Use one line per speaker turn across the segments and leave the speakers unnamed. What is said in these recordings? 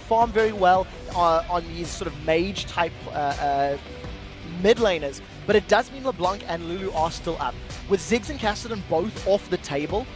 farm very well on these sort of mage-type mid laners, but it does mean LeBlanc and Lulu are still up. With Ziggs and Cassidy both off the table,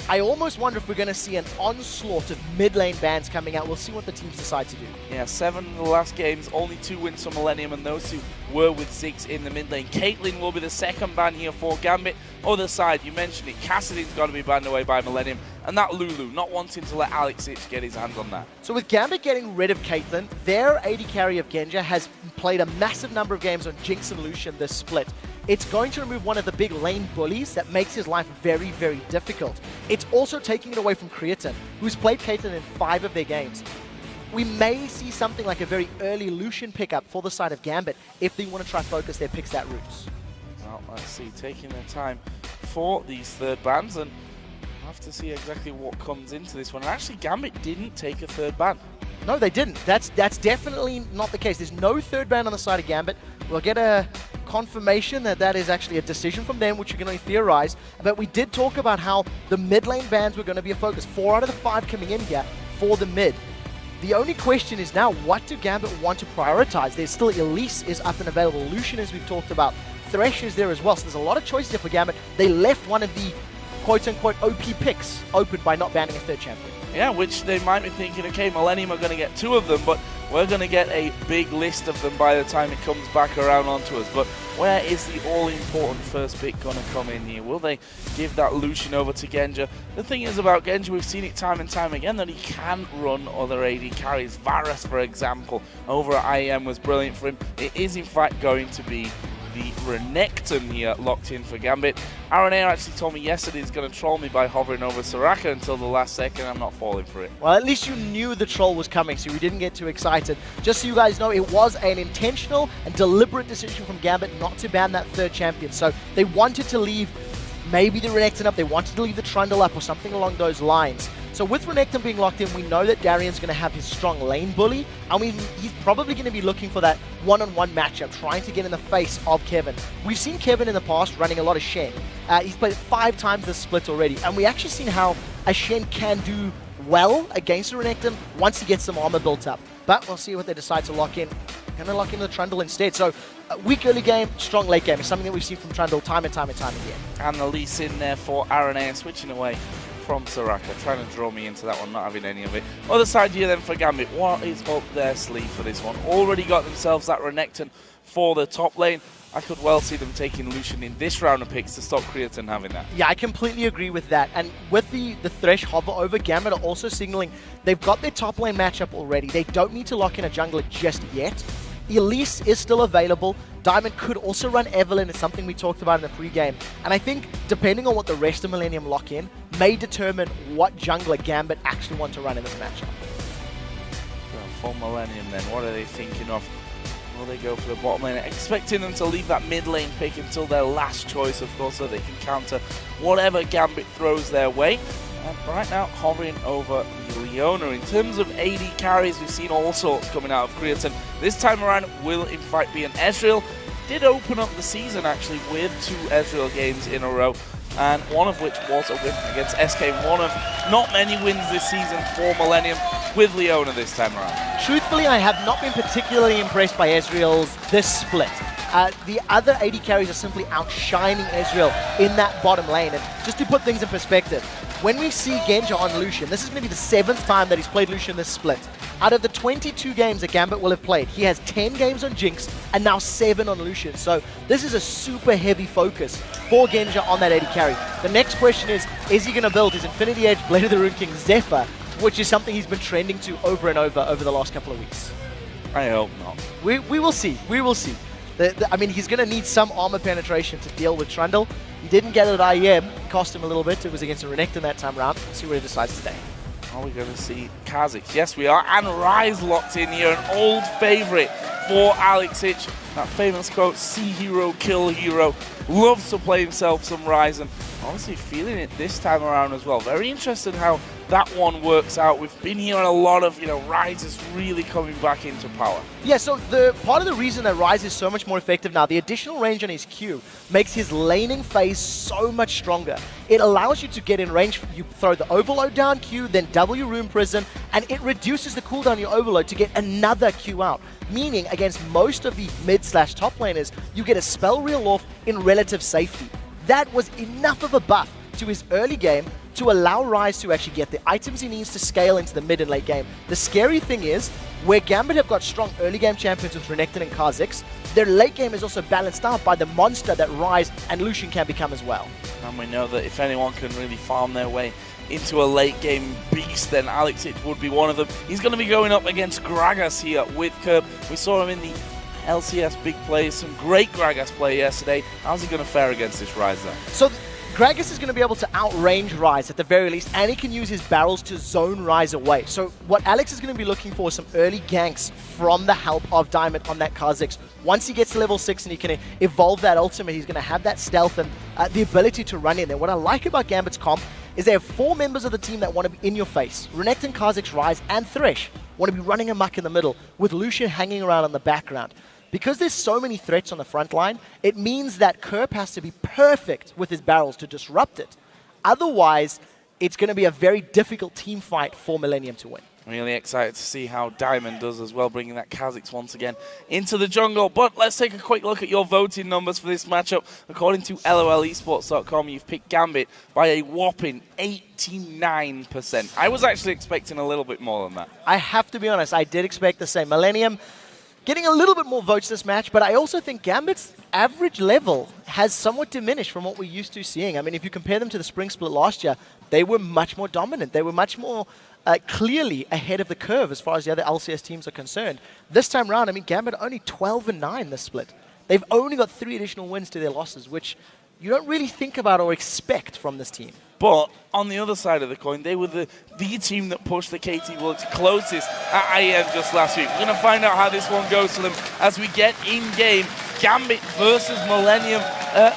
I almost wonder if we're going to see an onslaught of mid lane bans coming out. We'll see what the teams decide to do.
Yeah, 7 in the last games, only 2 wins for Millenium, and those 2 were with Ziggs in the mid lane. Caitlyn will be the second ban here for Gambit. Other side, you mentioned it, Cassidy's got to be banned away by Millenium, and that Lulu, not wanting to let Alex Ich get his hands on that.
So with Gambit getting rid of Caitlyn, their AD carry of Genja has played a massive number of games on Jinx and Lucian this split. It's going to remove one of the big lane bullies that makes his life very, very difficult. It's also taking it away from Creatine, who's played Caitlyn in 5 of their games. We may see something like a very early Lucian pickup for the side of Gambit if they want to try focus their picks at roots.
Well, let's see, taking their time for these third bans, and we'll have to see exactly what comes into this one. And actually, Gambit didn't take a third ban.
No, they didn't. That's definitely not the case. There's no third ban on the side of Gambit. We'll get a confirmation that that is actually a decision from them, which you can only theorize. But we did talk about how the mid lane bans were going to be a focus. 4 out of the 5 coming in here for the mid. The only question is now, what do Gambit want to prioritize? There's still Elise is up and available. Lucian, as we've talked about. Thresh is there as well. So there's a lot of choices here for Gambit. They left one of the quote-unquote OP picks open by not banning a third champion.
Yeah, which they might be thinking, okay, Millenium are going to get 2 of them, but we're going to get a big list of them by the time it comes back around onto us. But where is the all-important first pick going to come in here? Will they give that Lucian over to Genja? The thing is about Genja, we've seen it time and time again, that he can run other AD carries. Varus, for example, over at IEM was brilliant for him. It is, in fact, going to be the Renekton here locked in for Gambit. Aaron Air actually told me yesterday he's going to troll me by hovering over Soraka until the last second. I'm not falling for it.
Well, at least you knew the troll was coming, so we didn't get too excited. Just so you guys know, it was an intentional and deliberate decision from Gambit not to ban that third champion. So they wanted to leave maybe the Renekton up, they wanted to leave the Trundle up or something along those lines. So with Renekton being locked in, we know that Darian's going to have his strong lane bully. I mean, he's probably going to be looking for that one-on-one matchup, trying to get in the face of Kevin. We've seen Kevin in the past running a lot of Shen. He's played 5 times this split already, and we actually seen how a Shen can do well against a Renekton once he gets some armor built up. But we'll see what they decide to lock in. Going to lock in the Trundle instead. So weak early game, strong late game is something that we've seen from Trundle time and time and time again.
And the lease in there for Aaron Air, switching away from Soraka, trying to draw me into that one, not having any of it. Other side here then for Gambit, what is up their sleeve for this one? Already got themselves that Renekton for the top lane. I could well see them taking Lucian in this round of picks to stop Creatine having that.
Yeah, I completely agree with that. And with the Thresh hover over, Gambit are also signaling they've got their top lane matchup already. They don't need to lock in a jungler just yet. Elise is still available. Diamond could also run Evelyn. It's something we talked about in the pre-game. And I think, depending on what the rest of Millenium lock in, may determine what jungler Gambit actually want to run in this matchup.
For Millenium then, what are they thinking of? Will they go for the bottom lane? Expecting them to leave that mid lane pick until their last choice, of course, so they can counter whatever Gambit throws their way. And right now, hovering over Leona. In terms of AD carries, we've seen all sorts coming out of Creatine. This time around will, in fact, be an Ezreal. Did open up the season, actually, with 2 Ezreal games in a row, and one of which was a win against SK. One of not many wins this season for Millenium with Leona this time around.
Truthfully, I have not been particularly impressed by Ezreal's this split. The other AD carries are simply outshining Ezreal in that bottom lane. And just to put things in perspective, when we see Genja on Lucian, this is maybe the 7th time that he's played Lucian this split. Out of the 22 games that Gambit will have played, he has 10 games on Jinx and now 7 on Lucian. So this is a super heavy focus for Genja on that AD carry. The next question is he going to build his Infinity Edge Blade of the Rune King Zephyr, which is something he's been trending to over and over the last couple of weeks?
I hope not.
We will see. We will see. I mean, he's going to need some armor penetration to deal with Trundle. He didn't get it at IEM. It cost him a little bit. It was against a Renekton that time round. Let's see what he decides today.
Are we going to see Kha'Zix? Yes, we are. And Ryze locked in here, an old favorite for Alex Ich. That famous quote, see hero, kill hero. Loves to play himself some Ryze, and honestly feeling it this time around as well. Very interested how that one works out. We've been hearing a lot of, Rise is really coming back into power.
Yeah, so the part of the reason that Rise is so much more effective now, the additional range on his Q makes his laning phase so much stronger. It allows you to get in range. You throw the overload down Q, then W Rune Prison, and it reduces the cooldown on your overload to get another Q out. Meaning, against most of the mid/top laners, you get a spell reel off in relative safety. That was enough of a buff to his early game to allow Rise to actually get the items he needs to scale into the mid and late game. The scary thing is, where Gambit have got strong early game champions with Renekton and Kha'Zix, their late game is also balanced out by the monster that Rise and Lucian can become as well.
And we know that if anyone can really farm their way into a late game beast, then Alex Itch would be one of them. He's going to be going up against Gragas here with Curb. We saw him in the LCS big plays, some great Gragas play yesterday. How's he going to fare against this Rise though?
So Gragas is going to be able to outrange Rise at the very least, and he can use his barrels to zone Rise away. So what Alex is going to be looking for is some early ganks from the help of Diamond on that Kha'Zix. Once he gets to level 6 and he can evolve that ultimate, he's going to have that stealth and the ability to run in there. What I like about Gambit's comp is they have 4 members of the team that want to be in your face. Renekton, Kha'Zix, Rise, and Thresh want to be running amok in the middle, with Lucian hanging around in the background. Because there's so many threats on the front line, it means that Kerp has to be perfect with his barrels to disrupt it. Otherwise, it's going to be a very difficult team fight for Millenium to win.
Really excited to see how Diamond does as well, bringing that Kha'Zix once again into the jungle. But let's take a quick look at your voting numbers for this matchup. According to LOLesports.com, you've picked Gambit by a whopping 89%. I was actually expecting a little bit more than that.
I have to be honest, I did expect the same. Millenium getting a little bit more votes this match, but I also think Gambit's average level has somewhat diminished from what we're used to seeing. I mean, if you compare them to the Spring Split last year, they were much more dominant. They were much more clearly ahead of the curve as far as the other LCS teams are concerned. This time around, I mean, Gambit are only 12-9 this split. They've only got 3 additional wins to their losses, which you don't really think about or expect from this team.
But on the other side of the coin, they were the team that pushed the KT Worlds closest at IEM just last week. We're going to find out how this one goes for them as we get in-game. Gambit versus Millenium,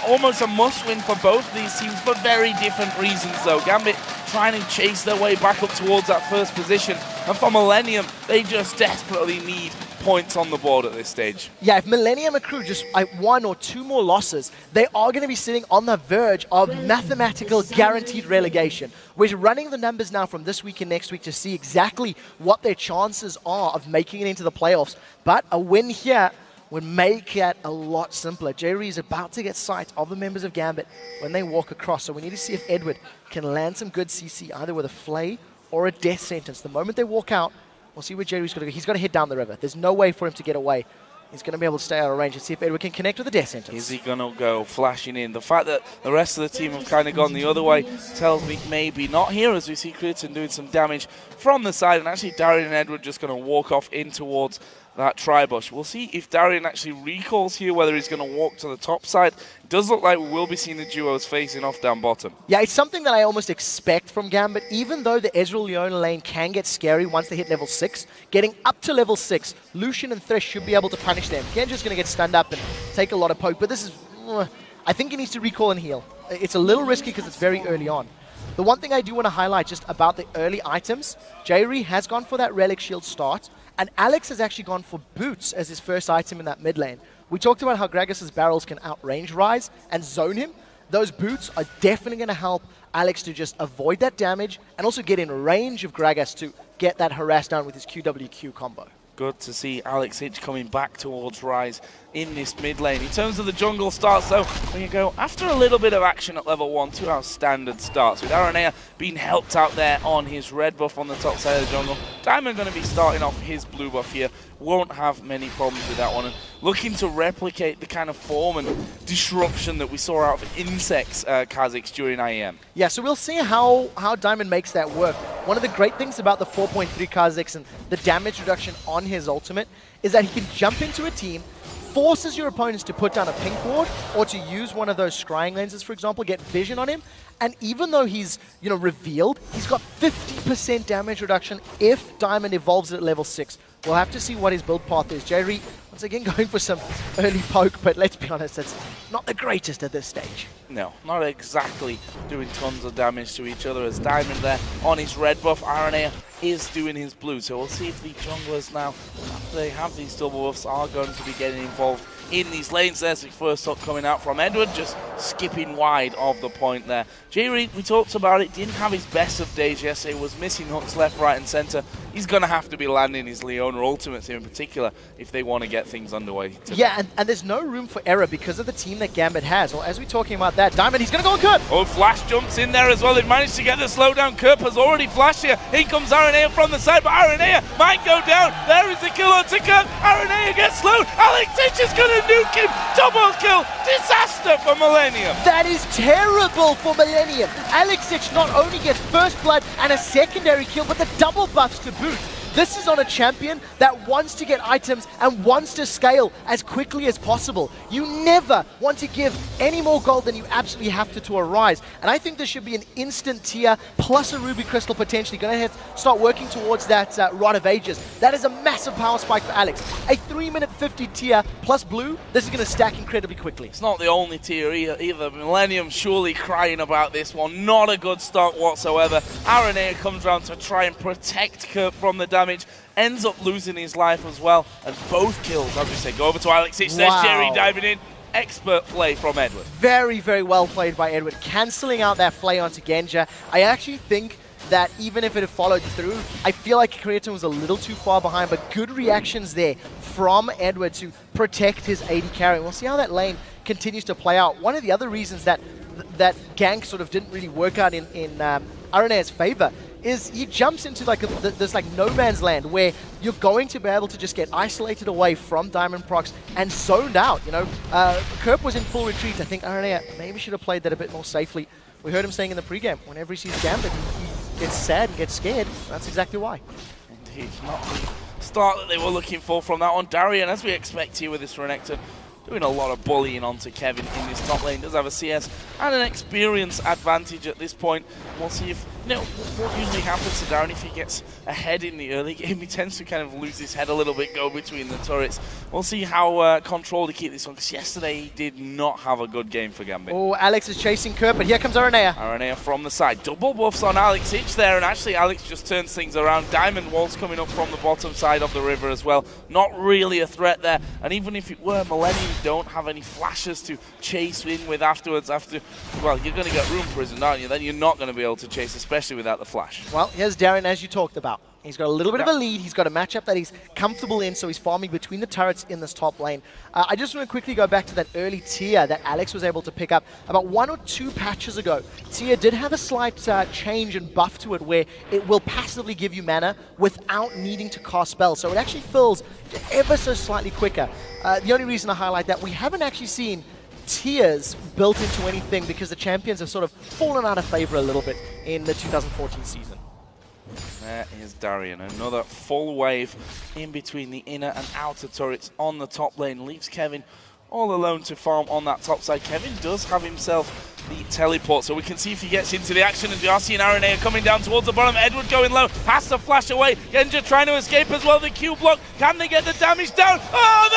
almost a must-win for both these teams for very different reasons, though. Gambit trying to chase their way back up towards that first position, and for Millenium, they just desperately need points on the board at this stage.
Yeah, if Millenium accrue just 1 or 2 more losses, they are going to be sitting on the verge of mathematical guaranteed relegation. We're running the numbers now from this week and next week to see exactly what their chances are of making it into the playoffs. But a win here would make it a lot simpler. Jerry is about to get sight of the members of Gambit when they walk across, so we need to see if Edward can land some good CC, either with a flay or a death sentence. The moment they walk out, we'll see where Jerry's going to go. He's going to head down the river. There's no way for him to get away. He's going to be able to stay out of range and see if Edward can connect with a death sentence.
Is he going to go flashing in? The fact that the rest of the team have kind of gone the other way tells me maybe not here, as we see Critton doing some damage from the side, and actually Darian and Edward just going to walk off in towards that tri-bush. We'll see if Darian actually recalls here, whether he's going to walk to the top side. It does look like we will be seeing the duos facing off down bottom.
Yeah, it's something that I almost expect from Gambit, even though the Ezreal Leona lane can get scary once they hit level 6. Getting up to level 6, Lucian and Thresh should be able to punish them. Genji's going to get stunned up and take a lot of poke, but this is... I think he needs to recall and heal. It's a little risky because it's very early on. The one thing I do want to highlight just about the early items, Jayri has gone for that Relic Shield start, and Alex has actually gone for Boots as his first item in that mid lane. We talked about how Gragas' barrels can outrange Rise and zone him. Those Boots are definitely going to help Alex to just avoid that damage and also get in range of Gragas to get that harass down with his QWQ combo.
Good to see Alex Hitch coming back towards Rise in this mid lane. In terms of the jungle starts, though, when you go after a little bit of action at level 1 to our standard starts, with Aranea being helped out there on his red buff on the top side of the jungle. Diamond going to be starting off his blue buff here. Won't have many problems with that one. And looking to replicate the kind of form and disruption that we saw out of Insect's Kha'Zix during IEM.
Yeah, so we'll see how Diamond makes that work. One of the great things about the 4.3 Kha'Zix and the damage reduction on his ultimate is that he can jump into a team, forces your opponents to put down a pink ward or to use one of those scrying lenses, for example, get vision on him. And even though he's, you know, revealed, he's got 50% damage reduction if Diamond evolves at level 6. We'll have to see what his build path is. Jerry, once again, going for some early poke, but let's be honest, that's not the greatest at this stage.
No, not exactly doing tons of damage to each other as Diamond there on his red buff. RNA is doing his blue, so we'll see if the junglers now, after they have these double buffs, are going to be getting involved in these lanes. There's the first shot coming out from Edward, just skipping wide of the point there. J-Reed, we talked about it, didn't have his best of days yesterday, was missing hooks left, right and centre. He's going to have to be landing his Leona ultimates in particular if they want to get things underway today.
Yeah, and there's no room for error because of the team that Gambit has. Well, as we're talking about that, Diamond, he's going to go on Kerp.
Oh, Flash jumps in there as well. They managed to get the slowdown. Kerp has already flashed here. In comes Aranea from the side, but Aranea might go down. There is the kill onto Kerp. Aranea gets slowed. Alex Itch is going to nuke him. Double kill. Disaster for Millenium.
That is terrible for Millenium. Alex Itch not only gets first blood and a secondary kill, but the double buffs to boot. This is on a champion that wants to get items and wants to scale as quickly as possible. You never want to give any more gold than you absolutely have to Arise. And I think this should be an instant tier plus a Ruby Crystal potentially. Going to have to start working towards that Rod of Ages. That is a massive power spike for Alex. A 3-minute 50 tier plus blue, this is going to stack incredibly quickly.
It's not the only tier either. Millenium surely crying about this one. Not a good start whatsoever. Aranea comes around to try and protect Kerp from the damage. Ends up losing his life as well, and both kills, as we say, go over to Alex Itch. There's Jerry diving in. Expert play from Edward.
Very, very well played by Edward, cancelling out that play onto Genja. I actually think that even if it had followed through, I feel like Creaton was a little too far behind, but good reactions there from Edward to protect his AD carry. We'll see how that lane continues to play out. One of the other reasons that gank sort of didn't really work out in Aranea's favor is he jumps into like this like no man's land where you're going to be able to just get isolated away from Diamond Procs and zoned out. You know, Kerp was in full retreat. I think Aranea maybe should have played that a bit more safely. We heard him saying in the pregame, whenever he sees Gambit, he gets sad and gets scared. That's exactly why.
Indeed, not the start that they were looking for from that one. Darian, as we expect here with this Renekton, doing a lot of bullying onto Kevin in this top lane. Does have a CS and an experience advantage at this point. We'll see if, you know, what usually happens to Darren if he gets ahead in the early game. He tends to kind of lose his head a little bit, go between the turrets. We'll see how controlled he keeps this one, because yesterday he did not have a good game for Gambit.
Oh, Alex is chasing Kerp, but here comes Aranea.
Aranea from the side. Double buffs on Alex Itch there, and actually Alex just turns things around. Diamond walls coming up from the bottom side of the river as well. Not really a threat there, and even if it were, Millenium don't have any flashes to chase in with afterwards. Well, you're going to get room prison, aren't you? Then you're not going to be able to chase, especially without the flash.
Well, here's Darren, as you talked about. He's got a little bit of a lead. He's got a matchup that he's comfortable in, so he's farming between the turrets in this top lane. I just want to quickly go back to that early tier that Alex was able to pick up about 1 or 2 patches ago. Tier did have a slight change and buff to it where it will passively give you mana without needing to cast spells, so it actually fills ever so slightly quicker. The only reason I highlight that, we haven't actually seen tiers built into anything because the champions have sort of fallen out of favor a little bit in the 2014 season.
There is Darian, another full wave in between the inner and outer turrets on the top lane. Leaves Kevin all alone to farm on that top side. Kevin does have himself the teleport, so we can see if he gets into the action. And Darcy and Aranea coming down towards the bottom. Edward going low, has to flash away. Genja trying to escape as well. The Q block, can they get the damage down? Oh,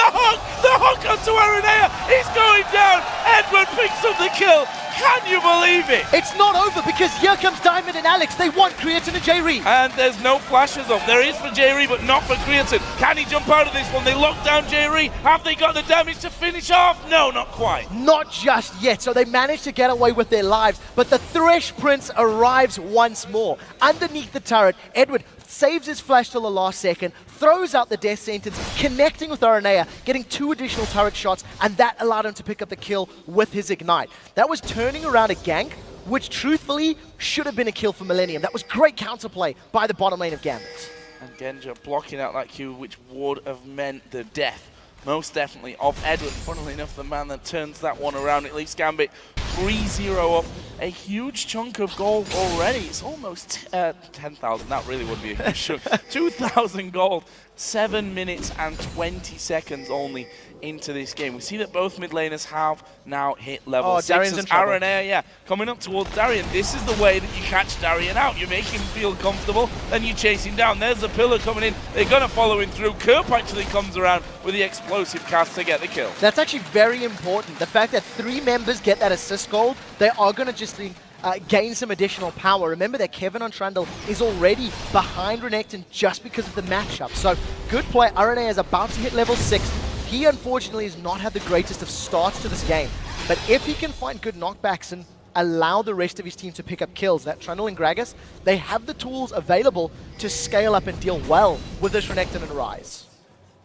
the hook onto Aranea. He's going down. Edward picks up the kill. Can you believe it?
It's not over because here comes Diamond and Alex. They want Creaton and J-Reed.
And there's no flashes up. There is for J-Reed, but not for Creaton. Can he jump out of this one? They lock down J-Reed. Have they got the damage to finish off? No, not quite.
Not just yet. So they managed to get away with their lives. But the Thresh Prince arrives once more. Underneath the turret, Edward saves his flash till the last second, throws out the death sentence, connecting with Aranea, getting 2 additional turret shots, and that allowed him to pick up the kill with his ignite. That was turning around a gank, which truthfully should have been a kill for Millenium. That was great counterplay by the bottom lane of Gambit.
And Genja blocking out that Q, which would have meant the death, most definitely, of Edward. Funnily enough, the man that turns that one around. It leaves Gambit 3-0 up. A huge chunk of gold already. It's almost 10,000. That really would be a huge chunk. 2,000 gold. 7 minutes and 20 seconds only into this game. We see that both mid laners have now hit level 6.
Darian's in trouble.
Aranea, coming up towards Darian. This is the way that you catch Darian out. You make him feel comfortable, then you chase him down. There's the pillar coming in. They're going to follow him through. Kerp actually comes around with the explosive cast to get the kill.
That's actually very important. The fact that 3 members get that assist gold, they are going to just gain some additional power. Remember that Kevin on Trundle is already behind Renekton just because of the matchup. So good play. Aranea is about to hit level 6. He unfortunately has not had the greatest of starts to this game. But if he can find good knockbacks and allow the rest of his team to pick up kills, that Trundle and Gragas, they have the tools available to scale up and deal well with this Renekton and Ryze.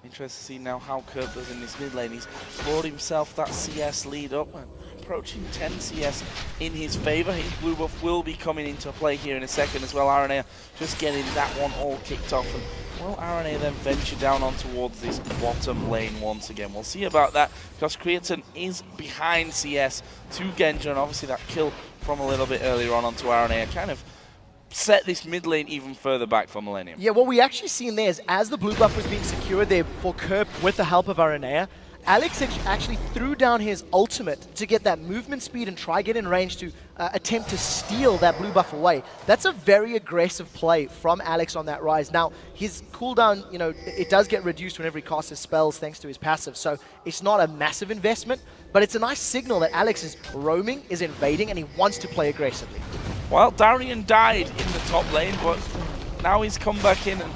Interesting to see now how Kerp does in this mid lane. He's brought himself that CS lead up, and approaching 10 CS in his favor. His blue buff will be coming into play here in a second as well. Aranea just getting that one all kicked off. And well, Aranea then venture down on towards this bottom lane once again. We'll see about that because Creaton is behind CS to Genja, and obviously that kill from a little bit earlier on onto Aranea kind of set this mid lane even further back for Millenium.
Yeah, what we actually seen there is as the blue buff was being secured there for Kerp with the help of Aranea, Alex actually threw down his ultimate to get that movement speed and try get in range to attempt to steal that blue buff away. That's a very aggressive play from Alex on that Ryze. Now, his cooldown, you know, it does get reduced whenever he casts his spells thanks to his passive, so it's not a massive investment, but it's a nice signal that Alex is roaming, is invading, and he wants to play aggressively.
Well, Darian died in the top lane, but now he's come back in and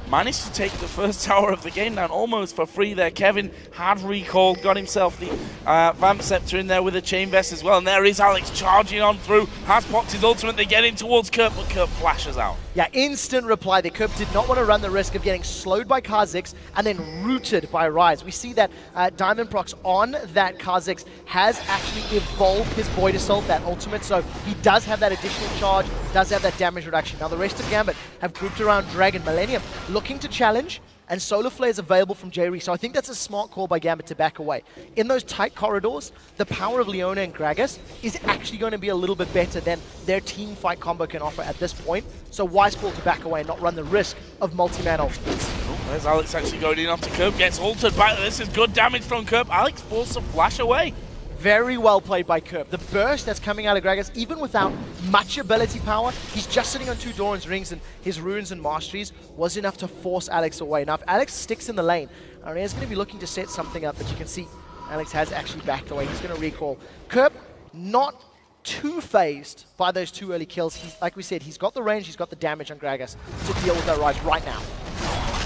managed to take the first tower of the game down almost for free there. Kevin had recalled, got himself the Vamp Scepter in there with a Chain Vest as well. And there is Alex charging on through, has popped his ultimate. They get in towards Kerp, but Kerp flashes out.
Yeah, instant reply. The Kerp did not want to run the risk of getting slowed by Kha'Zix and then rooted by Ryze. We see that Diamond Prox on that Kha'Zix has actually evolved his Void Assault, that ultimate, so he does have that additional charge, does have that damage reduction. Now the rest of Gambit have grouped around Dragon. Millenium looking to challenge, and Solar Flare is available from Jerry, so I think that's a smart call by Gambit to back away. In those tight corridors, the power of Leona and Gragas is actually going to be a little bit better than their team fight combo can offer at this point, so wise call to back away and not run the risk of multi-man ultimates.
There's Alex actually going in onto Kerp, gets altered back. This is good damage from Kerp. Alex forced to flash away.
Very well played by Kerp. The burst that's coming out of Gragas, even without much ability power, he's just sitting on 2 Doran's rings, and his runes and masteries was enough to force Alex away. Now, if Alex sticks in the lane, Arena's going to be looking to set something up, but you can see Alex has actually backed away. He's going to recall. Kerp, not too phased by those 2 early kills. Like we said, he's got the range, he's got the damage on Gragas to deal with that Ryze right now.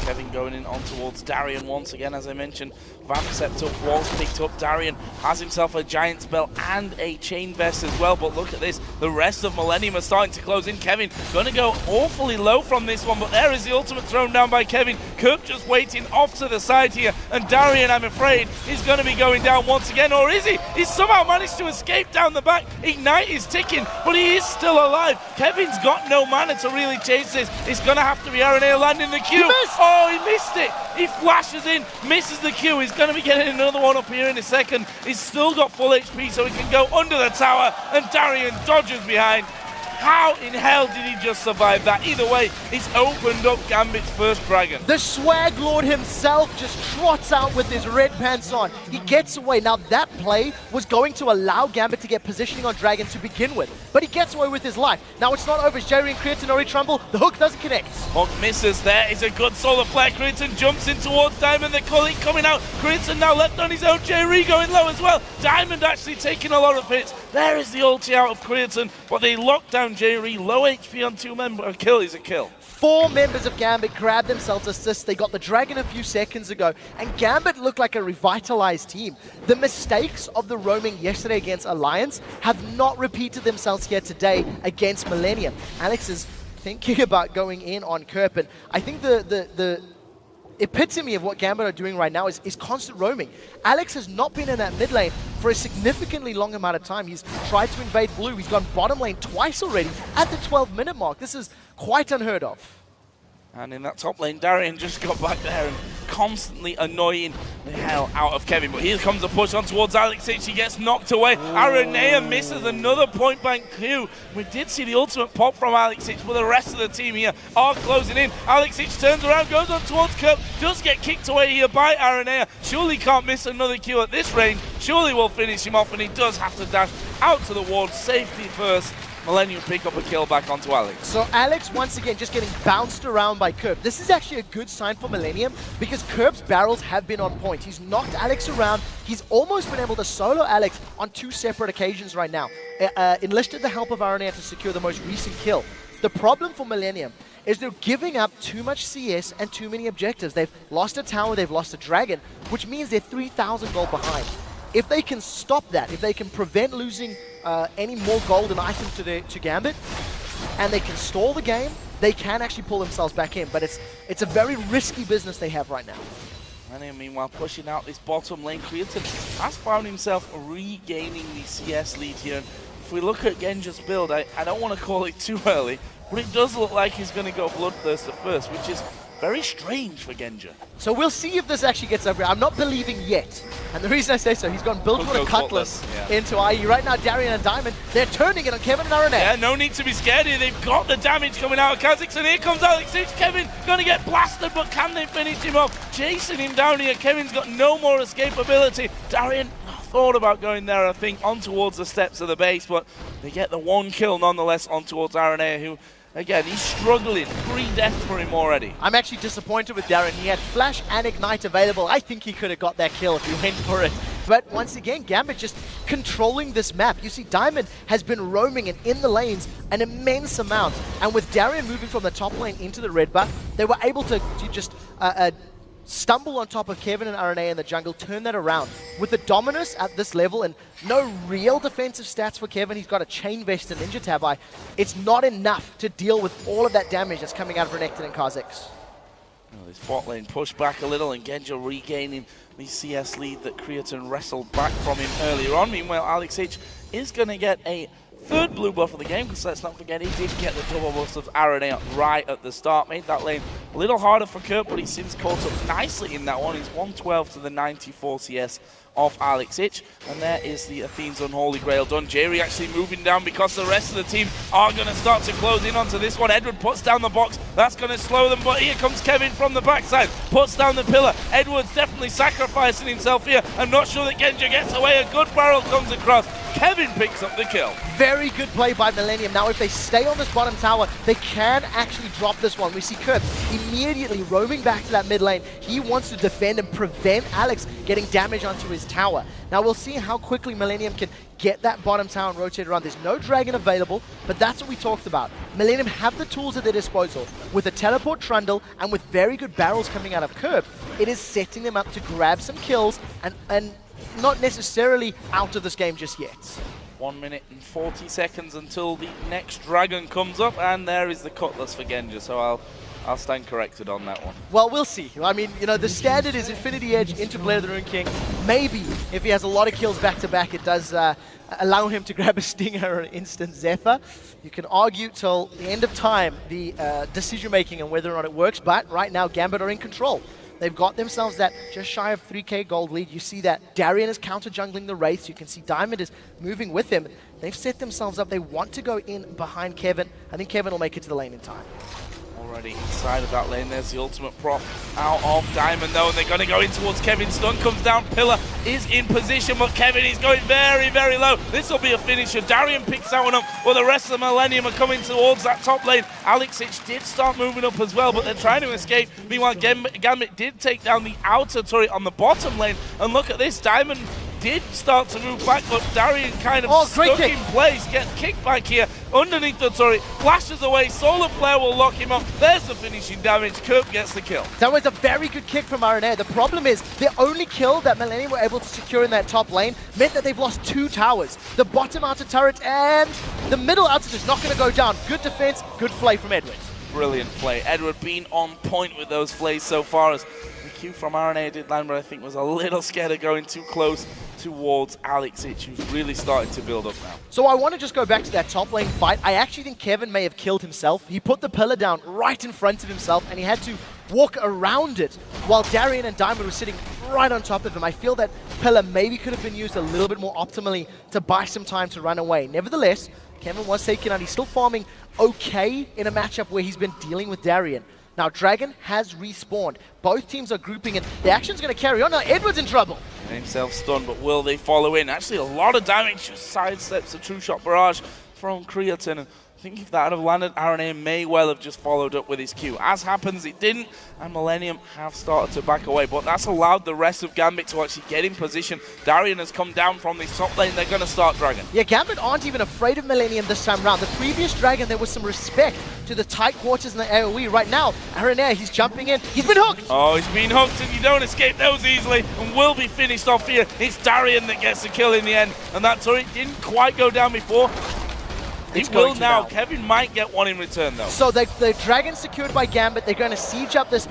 Kevin going in on towards Darian once again, as I mentioned. Vamp Scepter was picked up. Darian has himself a Giant Spell and a Chain Vest as well, but look at this. The rest of Millenium are starting to close in. Kevin going to go awfully low from this one, but there is the ultimate thrown down by Kevin. Kerp just waiting off to the side here, and Darian, I'm afraid, is going to be going down once again, or is he? He's somehow managed to escape down the back. Ignite is ticking, but he is still alive. Kevin's got no mana to really chase this. It's going to have to be Aranea landing the Q. Oh, he missed it. He flashes in, misses the Q. He's going to be getting another one up here in a second. He's still got full HP, so he can go under the tower, and Darian dodges behind. How in hell did he just survive that? Either way, it's opened up Gambit's first dragon.
The Swag Lord himself just trots out with his red pants on. He gets away. Now that play was going to allow Gambit to get positioning on Dragon to begin with, but he gets away with his life. Now it's not over. It's Jerry and Creaton already trumble. The hook doesn't connect.
Hook misses. There is a good solar flare. Creaton jumps in towards Diamond. The Culling coming out. Creaton now left on his own. Jerry going low as well. Diamond actually taking a lot of hits. There is the ulti out of Creaton, but they lock down Jerry. Low HP on 2 members. A kill is a kill.
4 members of Gambit grabbed themselves assists. They got the Dragon a few seconds ago, and Gambit looked like a revitalized team. The mistakes of the roaming yesterday against Alliance have not repeated themselves here today against Millenium. Alex is thinking about going in on Kerp, and I think the epitome of what Gambit are doing right now is constant roaming. Alex has not been in that mid lane for a significantly long amount of time. He's tried to invade blue. He's gone bottom lane twice already at the 12-minute mark. This is quite unheard of.
And in that top lane, Darian just got back there and constantly annoying the hell out of Kevin. But here comes a push on towards Alex Ich. He gets knocked away. Aranea misses another point blank Q. We did see the ultimate pop from Alex Ich, but the rest of the team here are closing in. Alex Ich turns around, goes on towards Kirk, does get kicked away here by Aranea. Surely can't miss another Q at this range. Surely will finish him off, and he does have to dash out to the ward. Safety first. Millenium pick up a kill back onto Alex.
So Alex, once again, just getting bounced around by Curb. This is actually a good sign for Millenium because Curb's barrels have been on point. He's knocked Alex around. He's almost been able to solo Alex on 2 separate occasions right now. Enlisted the help of Aranea to secure the most recent kill. The problem for Millenium is they're giving up too much CS and too many objectives. They've lost a tower, they've lost a dragon, which means they're 3,000 gold behind. If they can stop that, if they can prevent losing any more gold and items to Gambit, and they can stall the game, they can actually pull themselves back in. But it's a very risky business they have right now.
And meanwhile, pushing out this bottom lane, Creaton has found himself regaining the CS lead here. If we look at Genja's build, I don't want to call it too early, but it does look like he's going to go Bloodthirster first, which is very strange for Genja.
So we'll see if this actually gets upgraded. I'm not believing yet. And the reason I say so, he's gone built with a Cutlass into IE. Right now, Darian and Diamond, they're turning it on Kevin and Aranea.
Yeah, no need to be scared here. They've got the damage coming out of Kha'Zix, and here comes Alex Ich. Kevin going to get blasted, but can they finish him off? Chasing him down here. Kevin's got no more escapability. Darian thought about going there, I think, on towards the steps of the base, but they get the 1 kill nonetheless on towards Aranea, who, again, he's struggling. 3 deaths for him already. I'm
actually disappointed with Darren. He had Flash and Ignite available. I think he could have got that kill if he went for it. But once again, Gambit just controlling this map. You see, Diamond has been roaming and in the lanes an immense amount. And with Darren moving from the top lane into the red buff, they were able to just stumble on top of Kevin and Aranea in the jungle, turn that around. With the Dominus at this level and no real defensive stats for Kevin, he's got a Chain Vest and Ninja Tabi. It's not enough to deal with all of that damage that's coming out of Renekton and Kha'Zix.
Oh, this bot lane pushed back a little, and Genja regaining the CS lead that Creaton wrestled back from him earlier on. Meanwhile, Alex Ich is going to get a 3rd blue buff of the game, because let's not forget he did get the double buff of Aranea right at the start. Made that lane a little harder for Kurt, but he's since caught up nicely in that one. He's 112 to the 94 CS of Alex Ich, and there is the Athene's Unholy Grail done. Jerry actually moving down because the rest of the team are going to start to close in onto this one. Edward puts down the box, that's going to slow them, but here comes Kevin from the backside, puts down the pillar. Edward's definitely sacrificing himself here. I'm not sure that Genja gets away. A good barrel comes across. Kevin picks up the kill.
Very good play by Millenium. Now, if they stay on this bottom tower, they can actually drop this one. We see Kurt immediately roaming back to that mid lane. He wants to defend and prevent Alex getting damage onto his tower. Now, we'll see how quickly Millenium can get that bottom tower and rotate around. There's no dragon available, but that's what we talked about. Millenium have the tools at their disposal. With a teleport trundle and with very good barrels coming out of Curb, it is setting them up to grab some kills and not necessarily out of this game just yet.
1 minute and 40 seconds until the next dragon comes up, and there is the Cutlass for Genja, so I'll stand corrected on that one.
Well, we'll see. I mean, you know, the standard is Infinity Edge into Blade of the Rune King. Maybe, if he has a lot of kills back-to-back, it does allow him to grab a Stinger or an instant Zephyr. You can argue till the end of time the decision-making and whether or not it works, but right now Gambit are in control. They've got themselves that just shy of 3k gold lead. You see that Darian is counter-jungling the Wraiths. You can see Diamond is moving with him. They've set themselves up. They want to go in behind Kevin. I think Kevin will make it to the lane in time.
Already inside of that lane, there's the ultimate prop out of Diamond though, and they're going to go in towards Kevin. Stun comes down, Pillar is in position, but Kevin is going very, very low. This will be a finisher. Darian picks that one up, while the rest of the Millenium are coming towards that top lane. Alex Ich did start moving up as well, but they're trying to escape. Meanwhile, Gambit did take down the outer turret on the bottom lane, and look at this, Diamond did start to move back, but Darian kind of stuck in place, gets kicked back here underneath the turret, flashes away, Solar Flare will lock him up. There's the finishing damage. Kurt gets the kill.
That was a very good kick from Aranea. The problem is the only kill that Millenium were able to secure in that top lane meant that they've lost 2 towers. The bottom outer turret and the middle outer is not going to go down. Good defense, good play from Edward.
Brilliant play. Edward being on point with those plays so far, as the Q from Aranea did land, but I think was a little scared of going too close towards Alex Ich, who's really starting to build up now.
So I want to just go back to that top lane fight. I actually think Kevin may have killed himself. He put the pillar down right in front of himself, and he had to walk around it while Darien and Diamond were sitting right on top of him. I feel that Pillar maybe could have been used a little bit more optimally to buy some time to run away. Nevertheless, Kevin was taken out. He's still farming okay in a matchup where he's been dealing with Darien. Now, Dragon has respawned. Both teams are grouping, and the action's going to carry on. Now, Edward's in trouble.
Himself stunned, but will they follow in? Actually, a lot of damage. Just sidesteps a true shot barrage from Creatine. I think if that had have landed, RNA may well have just followed up with his Q. As happens, it didn't, and Millenium have started to back away, but that's allowed the rest of Gambit to actually get in position. Darien has come down from this top lane. They're going to start Dragon. Yeah,
Gambit aren't even afraid of Millenium this time around. The previous Dragon, there was some respect to the tight quarters in the AoE. Right now, RNA, he's jumping in. He's been hooked.
Oh, he's been hooked, and you don't escape those easily, and will be finished off here. It's Darien that gets the kill in the end, and that turret didn't quite go down before. It will now. Kevin might get one in return, though.
So the Dragon secured by Gambit. They're going to siege up this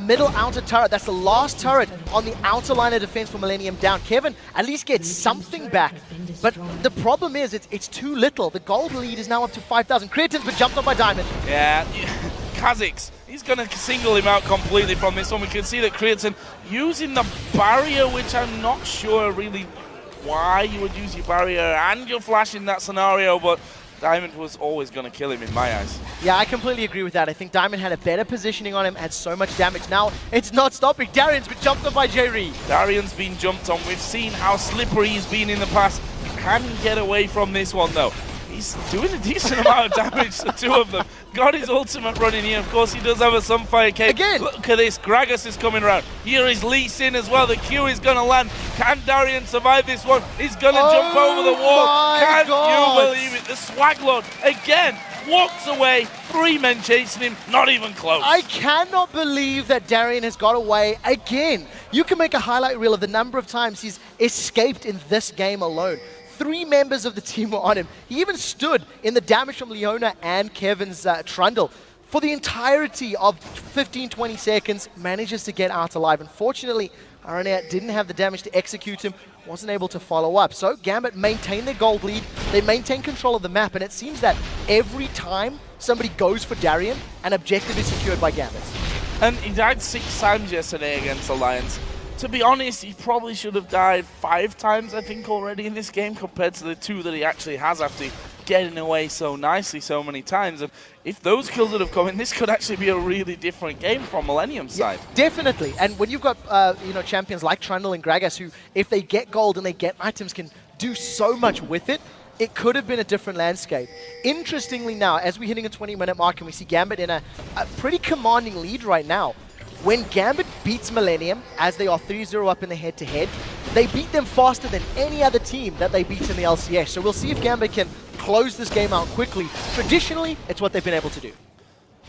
middle outer turret. That's the last turret on the outer line of defense for Millenium down. Kevin at least gets something back. But the problem is it's too little. The gold lead is now up to 5,000. Creatine's been jumped on by Diamond.
Yeah. Kha'Zix, he's going to single him out completely from this one. We can see that Creatine using the barrier, which I'm not sure really why you would use your barrier and your flash in that scenario, but Diamond was always going to kill him in my eyes.
Yeah, I completely agree with that. I think Diamond had a better positioning on him, had so much damage. Now, it's not stopping. Darien's been jumped on by J-Reed.
Darien's been jumped on. We've seen how slippery he's been in the past. Can get away from this one, though. He's doing a decent amount of damage to two of them. Got his ultimate running here. Of course, he does have a Sunfire cape.
Again!
Look at this. Gragas is coming around. Here is Lee Sin as well. The Q is going to land. Can Darien survive this one? He's going to jump over the wall. Can you believe it? The Swag Lord, again, walks away. 3 men chasing him. Not even close.
I cannot believe that Darien has got away again. You can make a highlight reel of the number of times he's escaped in this game alone. 3 members of the team were on him. He even stood in the damage from Leona and Kevin's Trundle. For the entirety of 15-20 seconds, manages to get out alive. Unfortunately, RNA didn't have the damage to execute him, wasn't able to follow up. So Gambit maintained their gold lead, they maintain control of the map, and it seems that every time somebody goes for Darien, an objective is secured by Gambit.
And he died 6 times yesterday against Alliance. To be honest, he probably should have died 5 times, I think, already in this game compared to the 2 that he actually has after getting away so nicely so many times. And if those kills would have come in, this could actually be a really different game from Millenium's side.
Yeah, definitely. And when you've got champions like Trundle and Gragas who, if they get gold and they get items, can do so much with it, it could have been a different landscape. Interestingly now, as we're hitting a 20-minute mark and we see Gambit in a pretty commanding lead right now, when Gambit beats Millenium, as they are 3-0 up in the head-to-head, they beat them faster than any other team that they beat in the LCS. So we'll see if Gambit can close this game out quickly. Traditionally, it's what they've been able to do.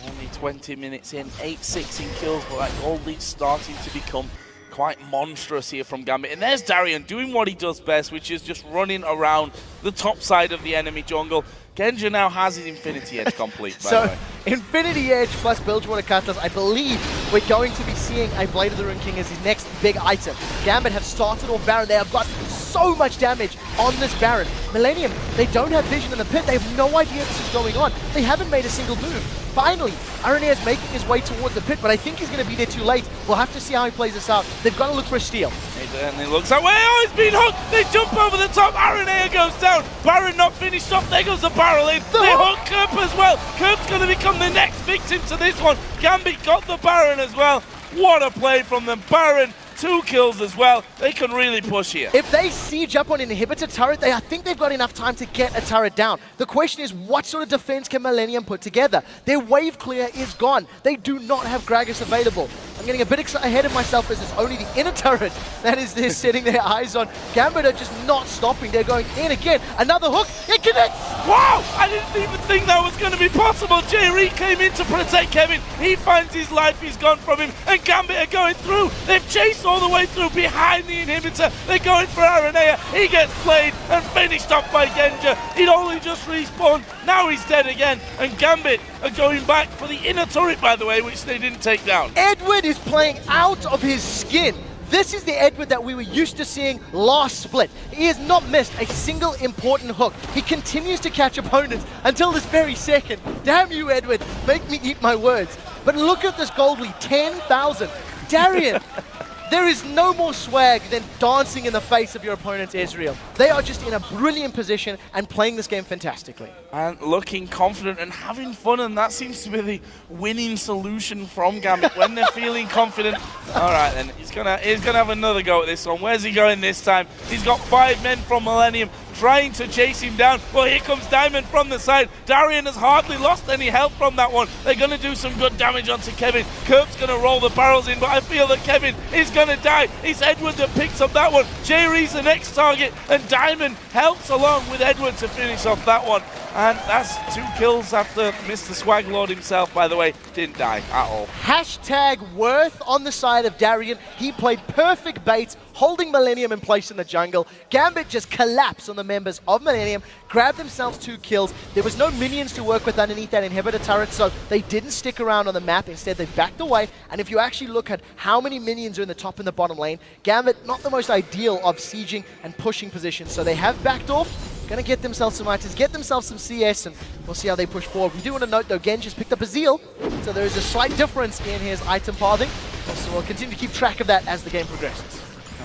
Only 20 minutes in, 8-6 in kills, but that gold lead starting to become quite monstrous here from Gambit. And there's Darien doing what he does best, which is just running around the top side of the enemy jungle. Genja now has his Infinity Edge complete, by the way.
Infinity Edge plus Bilgewater Cutlass, I believe we're going to be seeing a Blade of the Rune King as his next big item. Gambit have started off Baron. They have got so much damage on this Baron. Millenium, they don't have vision in the pit. They have no idea this is going on. They haven't made a single move. Finally, RNA is making his way towards the pit, but I think he's going to be there too late. We'll have to see how he plays this out. They've got to look for a steal.
And he looks that way. Oh, he's been hooked. They jump over the top. RNA goes down. Baron not finished off. There goes the barrel in. They hook Kerp as well. Kerp's going to become the next victim to this one. Gambit got the Baron as well. What a play from them. Baron, 2 kills as well. They can really push here.
If they siege up on an inhibitor turret, I think they've got enough time to get a turret down. The question is, what sort of defense can Millenium put together? Their wave clear is gone. They do not have Gragas available. I'm getting a bit ahead of myself as it's only the inner turret that is there setting their eyes on. Gambit are just not stopping. They're going in again. Another hook. It connects.
Wow! I didn't even think that was going to be possible. J-Reed came in to protect Kevin. He finds his life. He's gone from him. And Gambit are going through. They've chased all the way through behind the inhibitor. They're going for Aranea. He gets played and finished off by Genja. He'd only just respawned. Now he's dead again. And Gambit are going back for the inner turret, by the way, which they didn't take down.
Edward is playing out of his skin. This is the Edward that we were used to seeing last split. He has not missed a single important hook. He continues to catch opponents until this very second. Damn you, Edward. Make me eat my words. But look at this gold lead, 10,000. Darian, there is no more swag than dancing in the face of your opponent's Ezreal. They are just in a brilliant position and playing this game fantastically.
And looking confident and having fun, and that seems to be the winning solution from Gambit when they're feeling confident. All right, then he's gonna have another go at this one. Where's he going this time? He's got 5 men from Millenium trying to chase him down. Well, here comes Diamond from the side. Darian has hardly lost any health from that one. They're going to do some good damage onto Kevin. Kirk's going to roll the barrels in, but I feel that Kevin is going to die. It's Edward that picks up that one. Jerry's the next target, and Diamond helps along with Edward to finish off that one. And that's 2 kills after Mr. Swag Lord himself, by the way, didn't die at all.
Hashtag worth on the side of Darian. He played perfect baits, holding Millenium in place in the jungle. Gambit just collapsed on the members of Millenium, grabbed themselves 2 kills. There was no minions to work with underneath that inhibitor turret, so they didn't stick around on the map. Instead, they backed away. And if you actually look at how many minions are in the top and the bottom lane, Gambit, not the most ideal of sieging and pushing positions. So they have backed off. Going to get themselves some items, get themselves some CS, and we'll see how they push forward. We do want to note, though, Genji's picked up a Zeal, so there is a slight difference in his item pathing. So we'll continue to keep track of that as the game progresses.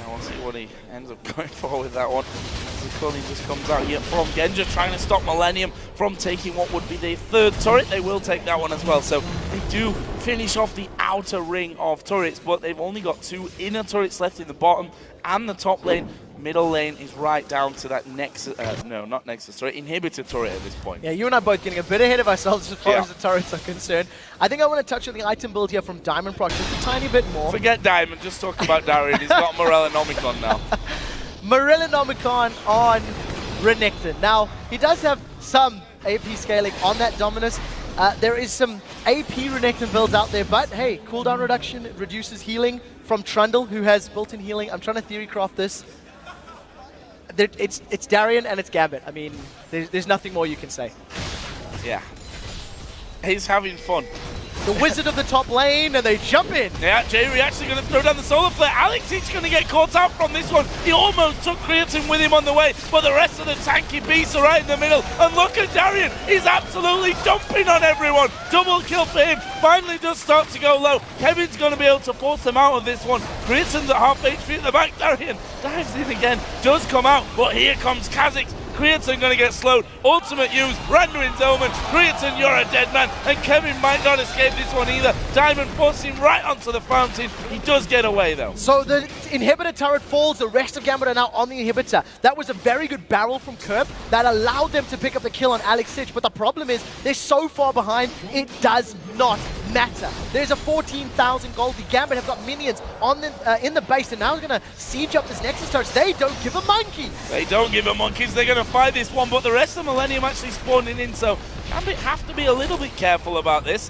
We'll see what he ends up going for with that one. The Culling just comes out here from Genji, trying to stop Millenium from taking what would be their 3rd turret. They will take that one as well. So they do finish off the outer ring of turrets, but they've only got 2 inner turrets left in the bottom and the top lane. Middle lane is right down to that Nexus, no, not Nexus, sorry, inhibitor turret at this point.
Yeah, you and I both getting a bit ahead of ourselves as far as the turrets are concerned. I think I want to touch on the item build here from Diamond Proc just a tiny bit more.
Forget Diamond, just talk about Darian. He's got Morellonomicon now.
Morellonomicon on Renekton. Now, he does have some AP scaling on that Dominus. There is some AP Renekton builds out there, but hey, cooldown reduction, it reduces healing from Trundle, who has built-in healing. I'm trying to theory craft this. It's Darian and it's Gambit. I mean, there's nothing more you can say.
Yeah. He's having fun.
The wizard of the top lane, and they jump in.
Yeah, Jerry actually going to throw down the solar flare. Alex is going to get caught out from this one. He almost took Creatine with him on the way, but the rest of the tanky beasts are right in the middle. And look at Darian. He's absolutely dumping on everyone. Double kill for him. Finally does start to go low. Kevin's going to be able to force him out of this one. Creatine's at half HP at the back. Darian dives in again, does come out, but here comes Kha'Zix. Creatine going to get slowed. Ultimate use. Randuin's Omen. Creatine, you're a dead man. And Kevin might not escape this one either. Diamond forcing him right onto the fountain. He does get away though.
So the inhibitor turret falls. The rest of Gambit are now on the inhibitor. That was a very good barrel from Kerb that allowed them to pick up the kill on Alex Sitch. But the problem is they're so far behind, it does not matter. There's a 14,000 gold. The Gambit have got minions on the in the base, and now they're going to siege up this Nexus turret. They don't give a monkey.
They don't give a monkeys. They're going to fight this one, but the rest of Millenium actually spawning in, so Gambit have to be a little bit careful about this.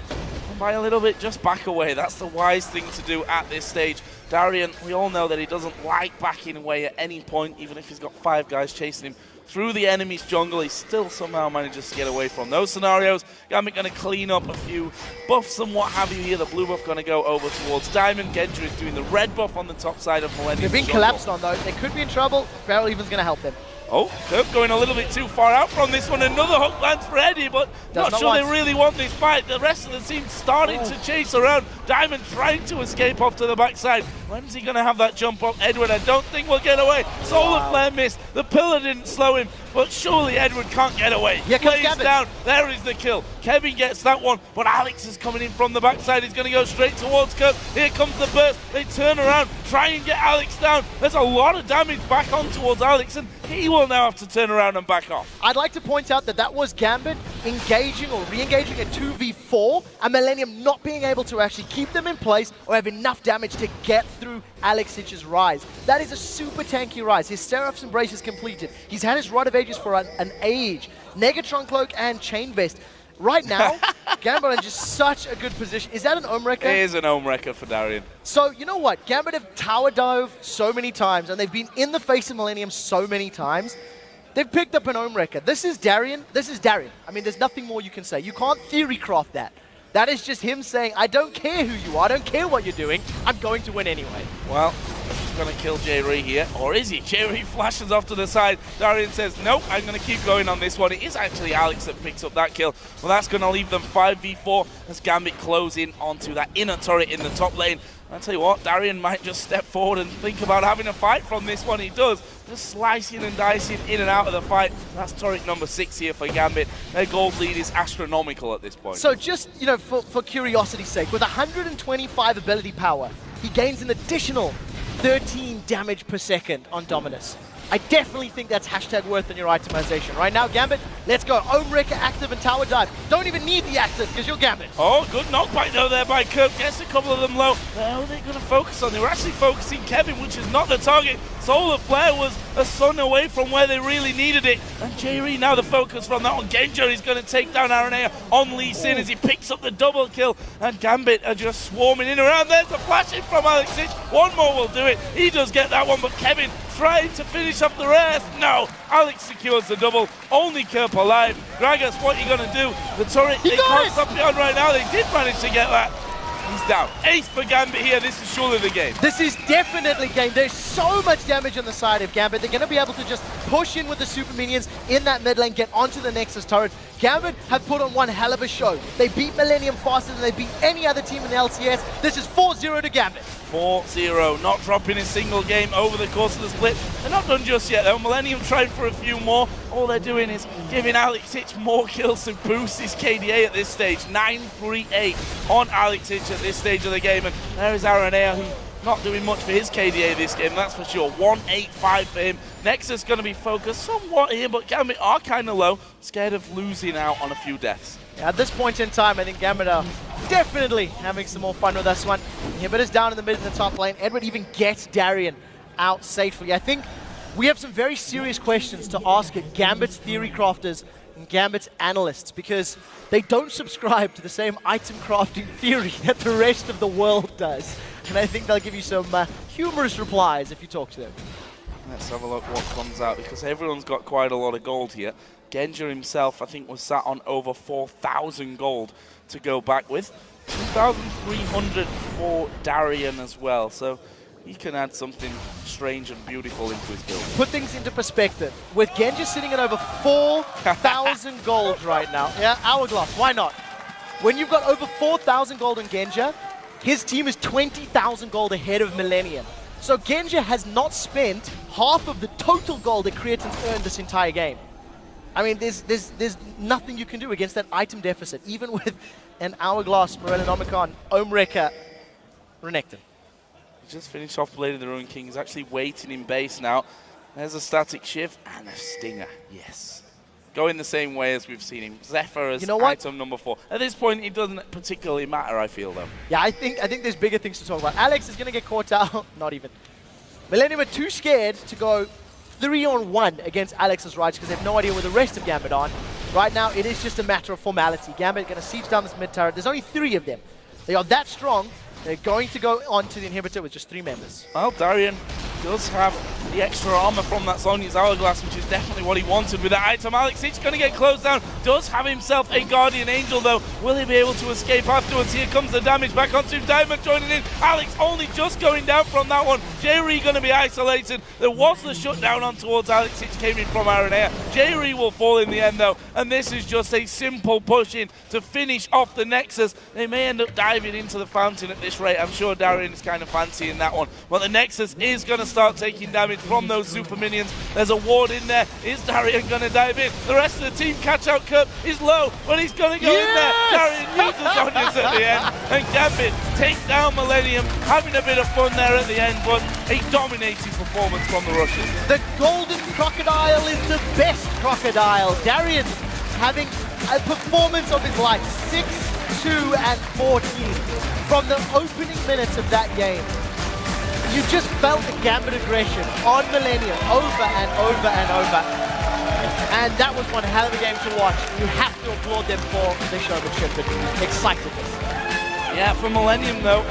And by a little bit, just back away. That's the wise thing to do at this stage. Darian, we all know that he doesn't like backing away at any point, even if he's got 5 guys chasing him through the enemy's jungle. He still somehow manages to get away from those scenarios. Gambit going to clean up a few buffs and what have you here. The blue buff going to go over towards Diamond. Genji is doing the red buff on the top side of Millennium.
They're being collapsed on though. They could be in trouble. Barrel Even's going to help them.
Oh, Kirk going a little bit too far out from this one. Another hook lands for Eddie, but not sure they really want this fight. The rest of the team starting to chase around. Diamond trying to escape off to the backside. When's he going to have that jump up? Edward, I don't think will get away. Solar Flare missed. The pillar didn't slow him, but surely Edward can't get away.
Yeah,
Plays down. There is the kill. Kevin gets that one, but Alex is coming in from the backside. He's going to go straight towards Kirk. Here comes the burst. They turn around, try and get Alex down. There's a lot of damage back on towards Alex, and he will now have to turn around and back off.
I'd like to point out that that was Gambit engaging or re-engaging a 2v4, and Millenium not being able to actually keep them in place or have enough damage to get through Alex Sitch's rise. That is a super tanky rise. His Seraph's Embrace is completed. He's had his Rod of Ages for an age. Negatron Cloak and Chain Vest. Right now, Gambit in just such a good position. Is that an Ohm Wrecker?
It is an Ohm Wrecker for Darian.
So, you know what? Gambit have tower dove so many times, and they've been in the face of Millenium so many times. They've picked up an Ohm Wrecker. This is Darian. This is Darian. I mean, there's nothing more you can say. You can't theory craft that. That is just him saying, I don't care who you are, I don't care what you're doing, I'm going to win anyway.
Well, he's going to kill J-Ree here, or is he? J-Ree flashes off to the side. Darian says, nope, I'm going to keep going on this one. It is actually Alex that picks up that kill. Well, that's going to leave them 5v4 as Gambit close in onto that inner turret in the top lane. I'll tell you what, Darian might just step forward and think about having a fight from this one. He does. Just slicing and dicing in and out of the fight. That's turret number 6 here for Gambit. Their gold lead is astronomical at this point.
So just, you know, for curiosity's sake, with 125 ability power, he gains an additional 13 damage per second on Dominus. I definitely think that's hashtag worth in your itemization. Right now, Gambit, let's go. Ohm Wrecker active and tower dive. Don't even need the active because you're Gambit.
Oh, good knockback though there by Kirk. Gets a couple of them low. Who are they going to focus on? They were actually focusing Kevin, which is not the target. Solar Flare was a sun away from where they really needed it. And J-Ree now the focus from that one. Genja is going to take down Aranea on Lee Sin as he picks up the double kill. And Gambit are just swarming in around. There's the flashing from Alex Hitch. One more will do it. He does get that one, but Kevin trying to finish off the rest. No, Alex secures the double. Only Kerp alive. Gragas, what are you going to do? The turret, they can't stop beyond right now. They did manage to get that. He's down. Ace for Gambit here. This is surely the game.
This is definitely game. There's so much damage on the side of Gambit. They're going to be able to just push in with the super minions in that mid lane, get onto the Nexus turret. Gambit have put on one hell of a show. They beat Millenium faster than they beat any other team in the LCS. This is 4-0 to Gambit.
4-0, not dropping a single game over the course of the split. They're not done just yet though. Millenium tried for a few more. All they're doing is giving Alex Hitch more kills to boost his KDA at this stage. 9-3-8 on Alex Hitch at this stage of the game. And there is Aranea, who's not doing much for his KDA this game, that's for sure. 1-8-5 for him. Nexus going to be focused somewhat here, but Gambit are kind of low. Scared of losing out on a few deaths.
At this point in time, I think Gambit are definitely having some more fun with this one. Inhibitor's down in the mid and the top lane. Edward even gets Darian out safely. I think we have some very serious questions to ask at Gambit's theory crafters and Gambit's analysts, because they don't subscribe to the same item crafting theory that the rest of the world does. And I think they'll give you some humorous replies if you talk to them.
Let's have a look what comes out, because everyone's got quite a lot of gold here. Genja himself, I think, was sat on over 4,000 gold to go back with. 2,300 for Darian as well, so he can add something strange and beautiful into his build.
Put things into perspective. With Genja sitting at over 4,000 gold right now. Yeah, Hourglass, why not? When you've got over 4,000 gold on Genja, his team is 20,000 gold ahead of Millenium. So Genja has not spent half of the total gold that Creaton's earned this entire game. I mean, there's nothing you can do against that item deficit, even with an Hourglass, Morellinomicon, Ohm Wrecker, Renekton.
Just finished off Blade of the Ruined King. He's actually waiting in base now. There's a static shift and a stinger. Yes. Going the same way as we've seen him. Zephyr as item number 4. At this point, it doesn't particularly matter, I feel, though. Yeah,
I think there's bigger things to talk about. Alex is going to get caught out. Not even. Millenium are too scared to go 3-on-1 against Alex's Rides because they have no idea where the rest of Gambit are. Right now, it is just a matter of formality. Gambit going to siege down this mid turret. There's only 3 of them. They are that strong. They're going to go on to the inhibitor with just 3 members.
Well, Darian does have the extra armor from that Sonya's Hourglass, which is definitely what he wanted with that item. Alex Hitch going to get closed down. Does have himself a Guardian Angel, though. Will he be able to escape afterwards? Here comes the damage back onto Diamond joining in. Alex only just going down from that one. J-Ree going to be isolated. There was the shutdown on towards Alex Hitch, came in from Aranea. J-Ree will fall in the end, though. And this is just a simple push in to finish off the Nexus. They may end up diving into the fountain at this rate. I'm sure Darian is kind of fancying that one. Well, the Nexus is going to start taking damage from those super minions. There's a ward in there. Is Darian going to dive in? The rest of the team catch out Kerp is low, but he's going to go in there. Darian uses Sonya's at the end, and Gambit takes down Millenium, having a bit of fun there at the end, but a dominating performance from the Russians.
The golden crocodile is the best crocodile. Darian having a performance of his life, 6-2 and 14 from the opening minutes of that game. You just felt the Gambit aggression on Millenium over and over and over. And that was one hell of a game to watch. You have to applaud them for the showmanship and excitedness.
Yeah, for Millenium though,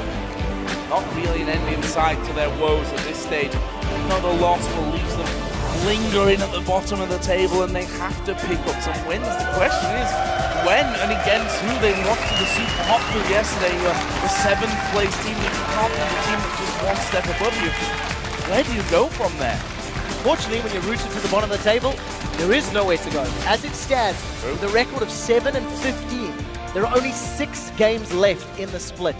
not really an end in sight to their woes at this stage. Another loss will leave them lingering at the bottom of the table, and they have to pick up some wins. The question is when and against who. They lost to the Super Hot Blue yesterday, the 7th place team. You can't be the team that's just one step above you. Where do you go from there?
Fortunately, when you're rooted to the bottom of the table, there is nowhere to go. As it stands, with a record of 7 and 15, there are only 6 games left in the split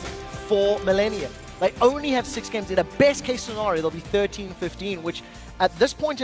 for Millenium. They only have 6 games. In a best case scenario, they'll be 13-15, which at this point in